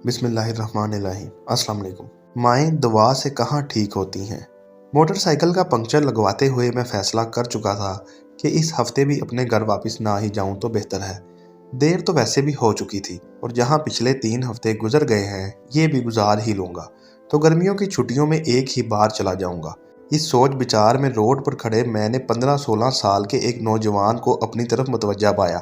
बिस्मिल्लाहिर्रहमानिर्रहीम। अस्सलाम वालेकुम। माएँ दुआ से कहाँ ठीक होती हैं। मोटरसाइकिल का पंक्चर लगवाते हुए मैं फ़ैसला कर चुका था कि इस हफ्ते भी अपने घर वापस ना ही जाऊं तो बेहतर है। देर तो वैसे भी हो चुकी थी और जहां पिछले 3 हफ्ते गुजर गए हैं ये भी गुजार ही लूँगा, तो गर्मियों की छुट्टियों में एक ही बार चला जाऊँगा। इस सोच विचार में रोड पर खड़े मैंने 15-16 साल के एक नौजवान को अपनी तरफ मुतवज्जा पाया।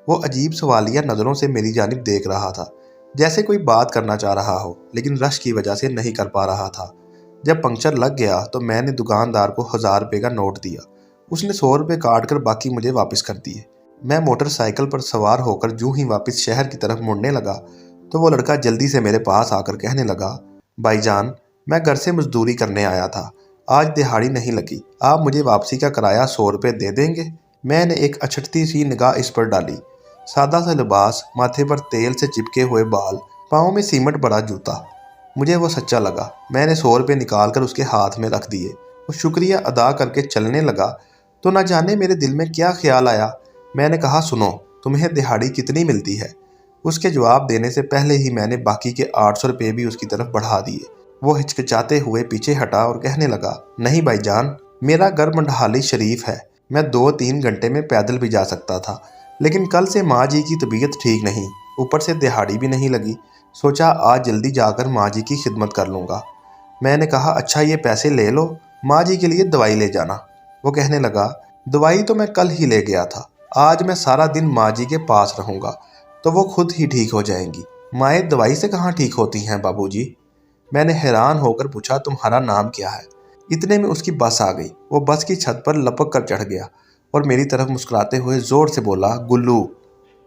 वो अजीब सवालिया नज़रों से मेरी जानिब देख रहा था, जैसे कोई बात करना चाह रहा हो लेकिन रश की वजह से नहीं कर पा रहा था। जब पंक्चर लग गया तो मैंने दुकानदार को 1000 रुपये का नोट दिया। उसने 100 रुपये काट कर बाकी मुझे वापस कर दिए। मैं मोटरसाइकिल पर सवार होकर जूं ही वापस शहर की तरफ मुड़ने लगा तो वो लड़का जल्दी से मेरे पास आकर कहने लगा, भाईजान, मैं घर से मजदूरी करने आया था, आज दिहाड़ी नहीं लगी, आप मुझे वापसी का किराया 100 रुपये दे देंगे। मैंने एक अछड़ती सी निगाह इस पर डाली। सादा सा लिबास, माथे पर तेल से चिपके हुए बाल, पाँव में सीमेंट भरा जूता। मुझे वो सच्चा लगा। मैंने 100 रुपये निकाल कर उसके हाथ में रख दिए। वो शुक्रिया अदा करके चलने लगा तो न जाने मेरे दिल में क्या ख्याल आया। मैंने कहा, सुनो, तुम्हें दिहाड़ी कितनी मिलती है? उसके जवाब देने से पहले ही मैंने बाकी के 800 रुपये भी उसकी तरफ बढ़ा दिए। वो हिचकिचाते हुए पीछे हटा और कहने लगा, नहीं भाईजान, मेरा घर मंडहाली शरीफ है, मैं 2-3 घंटे में पैदल भी जा सकता था, लेकिन कल से माँ जी की तबीयत ठीक नहीं, ऊपर से दिहाड़ी भी नहीं लगी, सोचा आज जल्दी जाकर माँ जी की खिदमत कर लूँगा। मैंने कहा, अच्छा ये पैसे ले लो, माँ जी के लिए दवाई ले जाना। वो कहने लगा, दवाई तो मैं कल ही ले गया था, आज मैं सारा दिन माँ जी के पास रहूँगा तो वो खुद ही ठीक हो जाएंगी। माएँ दवाई से कहाँ ठीक होती हैं बाबूजी? मैंने हैरान होकर पूछा, तुम्हारा नाम क्या है? इतने में उसकी बस आ गई। वो बस की छत पर लपक कर चढ़ गया और मेरी तरफ मुस्कुराते हुए ज़ोर से बोला, गुल्लू।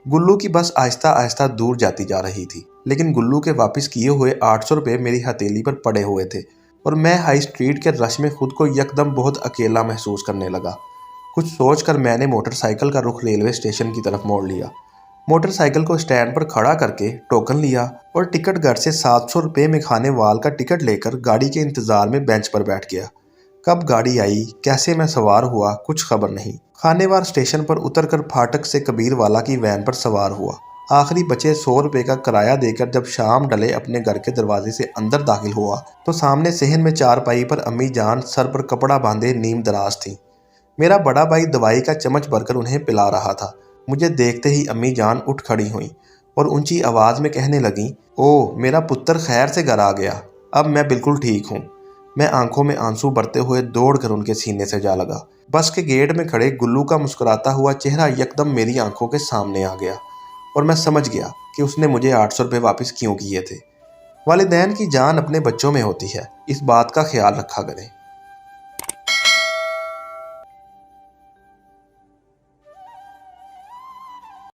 गुल्लू की बस आहिस्ता आहिस्ता दूर जाती जा रही थी, लेकिन गुल्लू के वापस किए हुए 800 रुपये मेरी हथेली पर पड़े हुए थे और मैं हाई स्ट्रीट के रश में खुद को यकदम बहुत अकेला महसूस करने लगा। कुछ सोचकर मैंने मोटरसाइकिल का रुख रेलवे स्टेशन की तरफ मोड़ लिया। मोटरसाइकिल को स्टैंड पर खड़ा करके टोकन लिया और टिकट घर से 700 रुपये में खाने वाल का टिकट लेकर गाड़ी के इंतज़ार में बेंच पर बैठ गया। कब गाड़ी आई, कैसे मैं सवार हुआ, कुछ खबर नहीं। खानेवार स्टेशन पर उतरकर फाटक से कबीर वाला की वैन पर सवार हुआ। आखिरी बचे 100 रुपये का किराया देकर जब शाम ढले अपने घर के दरवाजे से अंदर दाखिल हुआ तो सामने सेहन में चारपाई पर अम्मी जान सर पर कपड़ा बांधे नीम दराज थी। मेरा बड़ा भाई दवाई का चम्मच भरकर उन्हें पिला रहा था। मुझे देखते ही अम्मी जान उठ खड़ी हुई और ऊंची आवाज़ में कहने लगी, ओ मेरा पुत्र खैर से घर आ गया, अब मैं बिल्कुल ठीक हूँ। मैं आंखों में आंसू भरते हुए दौड़कर उनके सीने से जा लगा। बस के गेट में खड़े गुल्लू का मुस्कुराता हुआ चेहरा यकदम मेरी आंखों के सामने आ गया और मैं समझ गया कि उसने मुझे 800 रुपये वापस क्यों किए थे। वालिदैन की जान अपने बच्चों में होती है, इस बात का ख्याल रखा करें।